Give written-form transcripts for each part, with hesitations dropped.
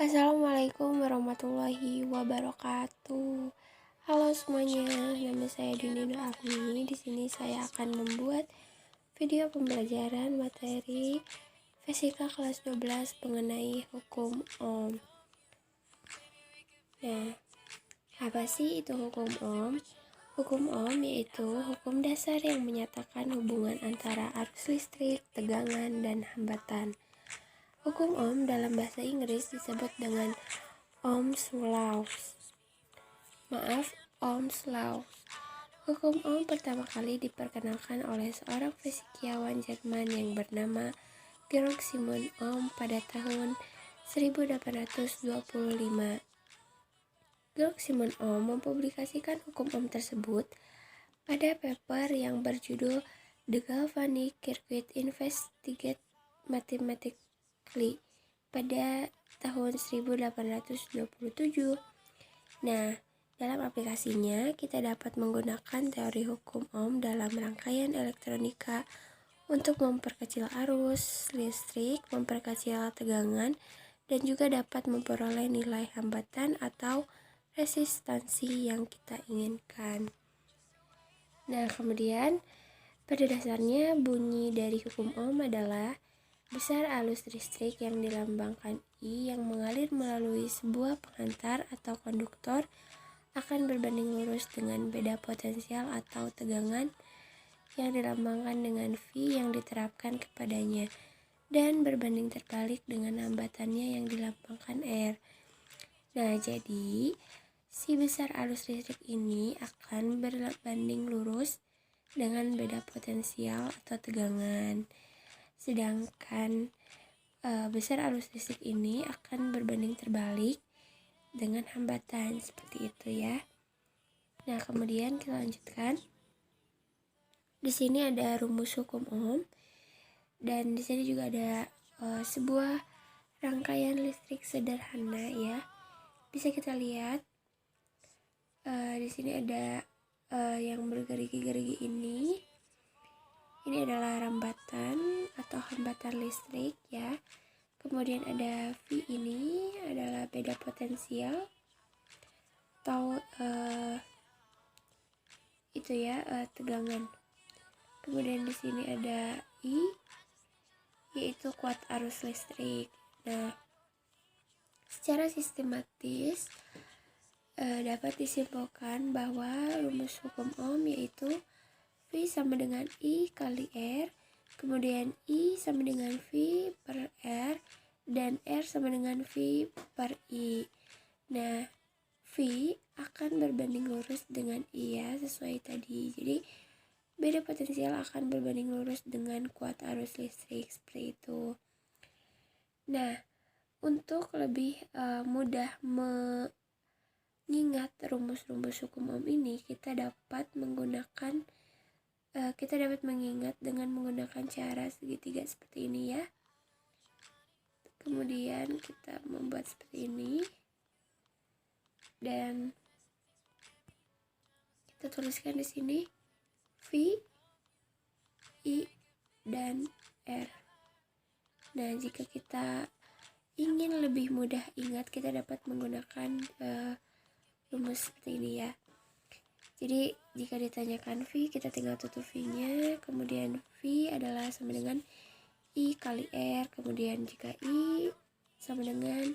Assalamualaikum warahmatullahi wabarakatuh. Halo semuanya, nama saya Dini Nur Afni. Di sini saya akan membuat video pembelajaran materi fisika kelas 12 mengenai hukum Ohm. Nah, apa sih itu hukum Ohm? Hukum Ohm yaitu hukum dasar yang menyatakan hubungan antara arus listrik, tegangan, dan hambatan. Hukum Ohm dalam bahasa Inggris disebut dengan Ohm's Law. Hukum Ohm pertama kali diperkenalkan oleh seorang fisikawan Jerman yang bernama Georg Simon Ohm pada tahun 1825. Georg Simon Ohm mempublikasikan hukum Ohm tersebut pada paper yang berjudul The Galvanic Circuit Investigated Mathematically pada tahun 1827. Nah, dalam aplikasinya kita dapat menggunakan teori hukum Ohm dalam rangkaian elektronika untuk memperkecil arus listrik, memperkecil tegangan, dan juga dapat memperoleh nilai hambatan atau resistansi yang kita inginkan. Nah, kemudian pada dasarnya bunyi dari hukum Ohm adalah besar arus listrik yang dilambangkan I yang mengalir melalui sebuah pengantar atau konduktor akan berbanding lurus dengan beda potensial atau tegangan yang dilambangkan dengan V yang diterapkan kepadanya dan berbanding terbalik dengan hambatannya yang dilambangkan R. Nah, jadi si besar arus listrik ini akan berbanding lurus dengan beda potensial atau tegangan. Sedangkan besar arus listrik ini akan berbanding terbalik dengan hambatan, seperti itu ya. Nah, kemudian kita lanjutkan. Di sini ada rumus hukum Ohm dan di sini juga ada sebuah rangkaian listrik sederhana ya. Bisa kita lihat di sini ada yang bergerigi-gerigi ini. Ini adalah rambatan atau hambatan listrik ya. Kemudian ada V, ini adalah beda potensial atau tegangan. Kemudian di sini ada I, yaitu kuat arus listrik. Nah, secara sistematis dapat disimpulkan bahwa rumus hukum Ohm yaitu V sama dengan I kali R, kemudian I sama dengan V per R, dan R sama dengan V per I. Nah, V akan berbanding lurus dengan I ya, sesuai tadi. Jadi, beda potensial akan berbanding lurus dengan kuat arus listrik, seperti itu. Nah, untuk lebih mudah mengingat rumus-rumus hukum Ohm ini, kita dapat mengingat dengan menggunakan cara segitiga seperti ini ya. Kemudian kita membuat seperti ini dan kita tuliskan di sini V, I, dan R. Nah, jika kita ingin lebih mudah ingat, kita dapat menggunakan rumus seperti ini ya. Jadi jika ditanyakan V, kita tinggal tutup V-nya, kemudian V adalah sama dengan I kali R, kemudian jika I sama dengan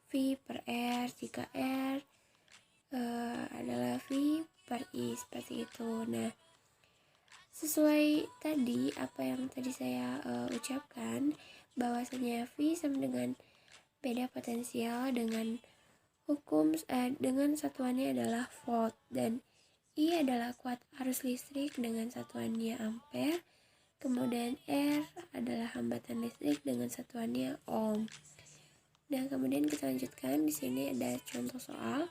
V per R, jika R adalah V per I, seperti itu. Nah, sesuai tadi apa yang tadi saya ucapkan, bahwasanya V sama dengan beda potensial dengan dengan satuannya adalah volt, dan I adalah kuat arus listrik dengan satuannya ampere, kemudian R adalah hambatan listrik dengan satuannya ohm. Dan kemudian kita lanjutkan, di sini ada contoh soal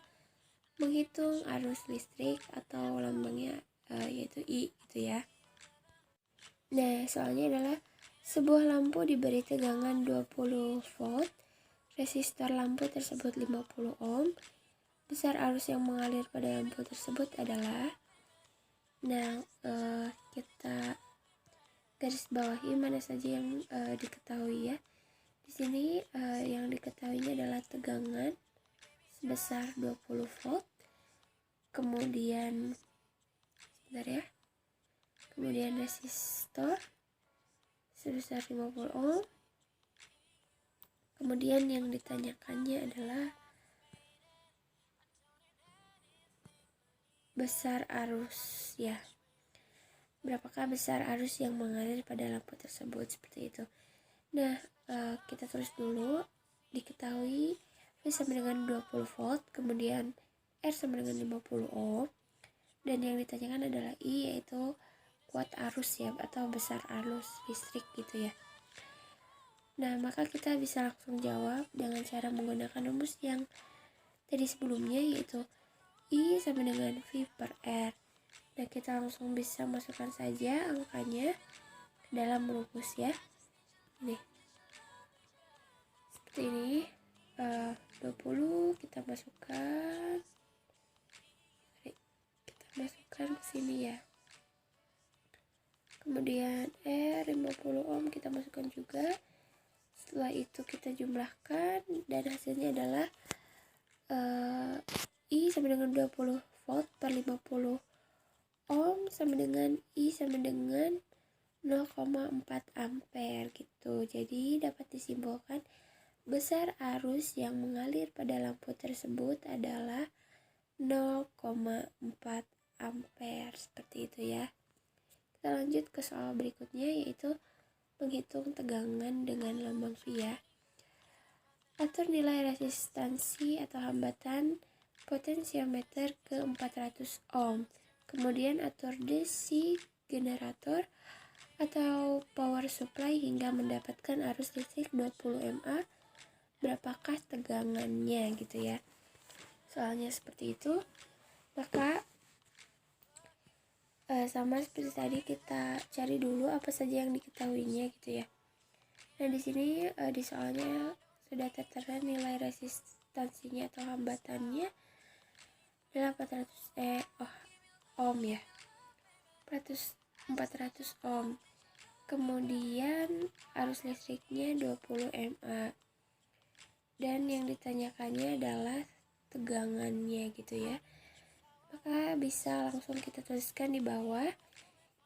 menghitung arus listrik atau lambangnya yaitu I gitu ya. Nah, soalnya adalah sebuah lampu diberi tegangan 20 volt, resistor lampu tersebut 50 ohm. Besar arus yang mengalir pada lampu tersebut adalah, kita garis bawahi mana saja yang diketahui ya. Di sini yang diketahuinya adalah tegangan sebesar 20 volt. Kemudian kemudian resistor sebesar 50 ohm. Kemudian yang ditanyakannya adalah besar arus ya. Berapakah besar arus yang mengalir pada lampu tersebut, seperti itu. Nah, kita tulis dulu. Diketahui V sama dengan 20 volt, kemudian R sama dengan 50 ohm, dan yang ditanyakan adalah I, yaitu kuat arus ya, atau besar arus listrik gitu ya. Nah, maka kita bisa langsung jawab dengan cara menggunakan rumus yang tadi sebelumnya, yaitu I sama dengan V per R. Nah, kita langsung bisa masukkan saja angkanya ke dalam rumus ya. Ini seperti ini. 20 kita masukkan ke sini ya. Kemudian R 50 ohm kita masukkan juga. Setelah itu kita jumlahkan dan hasilnya adalah I sama dengan 20 volt per 50 ohm sama dengan I sama dengan 0,4 ampere gitu. Jadi dapat disimpulkan besar arus yang mengalir pada lampu tersebut adalah 0,4 ampere, seperti itu ya. Kita lanjut ke soal berikutnya, yaitu menghitung tegangan dengan lambang V ya. Atur nilai resistansi atau hambatan potensiometer ke 400 ohm. Kemudian atur DC generator atau power supply hingga mendapatkan arus listrik 20 mA. Berapakah tegangannya gitu ya. Soalnya seperti itu. Maka sama seperti tadi, kita cari dulu apa saja yang diketahuinya gitu ya. Nah, di sini di soalnya sudah tertera nilai resistansinya atau hambatannya adalah 400 ohm ya. 400 ohm. Kemudian arus listriknya 20 mA. Dan yang ditanyakannya adalah tegangannya gitu ya. Maka bisa langsung kita tuliskan di bawah.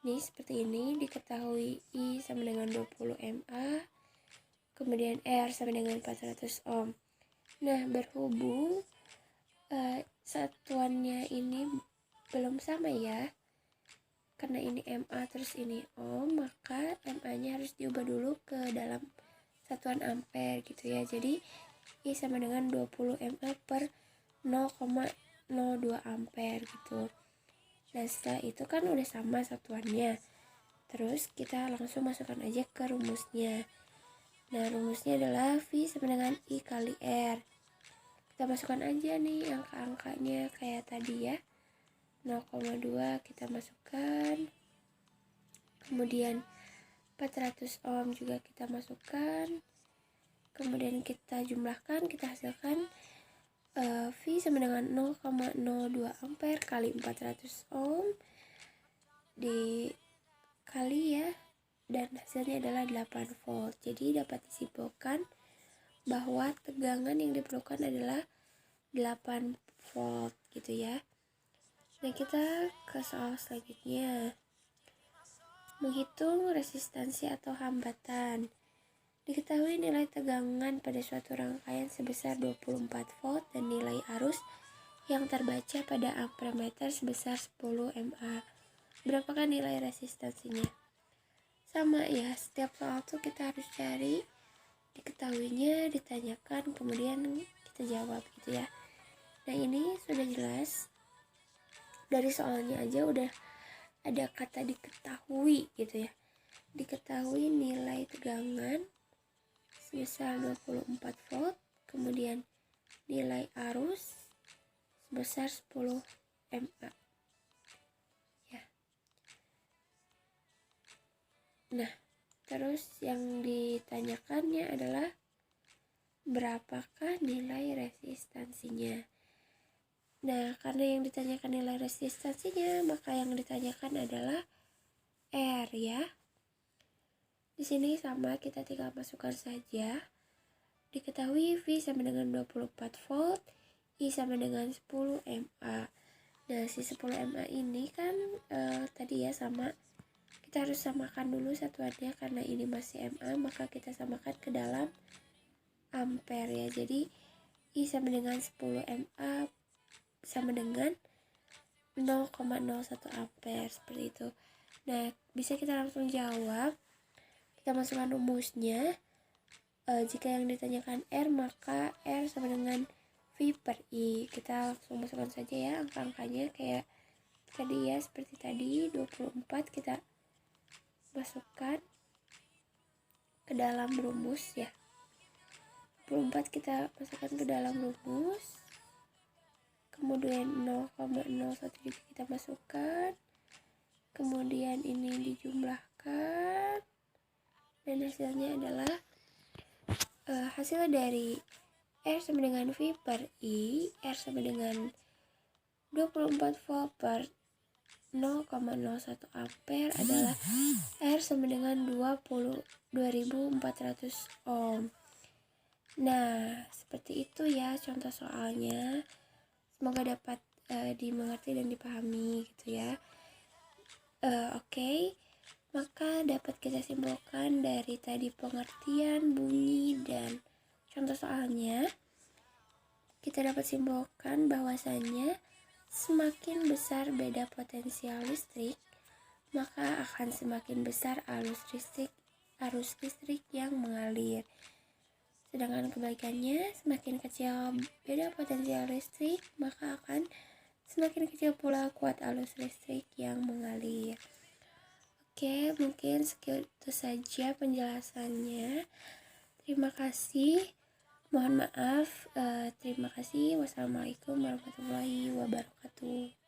Ini seperti ini, diketahui I sama dengan 20 mA, kemudian R sama dengan 400 ohm. Nah, berhubung satuannya ini belum sama ya, karena ini mA terus ini ohm, maka mA-nya harus diubah dulu ke dalam satuan ampere gitu ya. Jadi I sama dengan 20 mA per 0,02 ampere gitu. Nah, setelah itu kan udah sama satuannya. Terus kita langsung masukkan aja ke rumusnya. Nah, rumusnya adalah V sama dengan I kali R. Kita masukkan aja nih angka-angkanya kayak tadi ya. 0,2 kita masukkan. Kemudian 400 ohm juga kita masukkan. Kemudian kita jumlahkan, kita hasilkan V sama dengan 0,02 ampere kali 400 ohm dikali ya, dan hasilnya adalah 8 volt. Jadi dapat disimpulkan bahwa tegangan yang diperlukan adalah 8 volt gitu ya. Nah, kita ke soal selanjutnya. Menghitung resistansi atau hambatan. Diketahui nilai tegangan pada suatu rangkaian sebesar 24 volt dan nilai arus yang terbaca pada ampermeter sebesar 10 mA. Berapakah nilai resistansinya? Sama ya, setiap soal tuh kita harus cari diketahuinya, ditanyakan, kemudian kita jawab gitu ya. Nah, ini sudah jelas. Dari soalnya aja udah ada kata diketahui gitu ya. Diketahui nilai tegangan sebesar 24 volt, kemudian nilai arus sebesar 10 mA ya. Nah, terus yang ditanyakannya adalah berapakah nilai resistansinya. Nah, karena yang ditanyakan nilai resistansinya, maka yang ditanyakan adalah R ya. Di sini sama, kita tinggal masukkan saja. Diketahui V sama dengan 24 volt, I sama dengan 10 MA. Nah, si 10 MA ini kan tadi ya sama, kita harus samakan dulu satuannya karena ini masih MA, maka kita samakan ke dalam ampere ya. Jadi I sama dengan 10 MA sama dengan 0,01 ampere, seperti itu. Nah, bisa kita langsung jawab. Kita masukkan rumusnya. Jika yang ditanyakan R, maka R sama dengan V per I. Kita langsung masukkan saja ya angka-angkanya kayak tadi ya, seperti tadi 24 kita masukkan ke dalam rumus ya. 24 kita masukkan ke dalam rumus. Kemudian 0,01 juga kita masukkan. Kemudian ini dijumlahkan. Dan hasilnya adalah hasil dari R sama dengan V per I, R sama dengan 24 volt per 0,01 ampere adalah R sama dengan 2400 ohm. Nah, seperti itu ya contoh soalnya. Semoga dapat dimengerti dan dipahami gitu ya. Oke. Maka dapat kita simpulkan dari tadi pengertian, bunyi, dan contoh soalnya, kita dapat simpulkan bahwasannya semakin besar beda potensial listrik, maka akan semakin besar arus listrik yang mengalir. Sedangkan kebalikannya, semakin kecil beda potensial listrik, maka akan semakin kecil pula kuat arus listrik yang mengalir. Oke, mungkin segitu saja penjelasannya. Terima kasih. Mohon maaf. Terima kasih. Wassalamualaikum warahmatullahi wabarakatuh.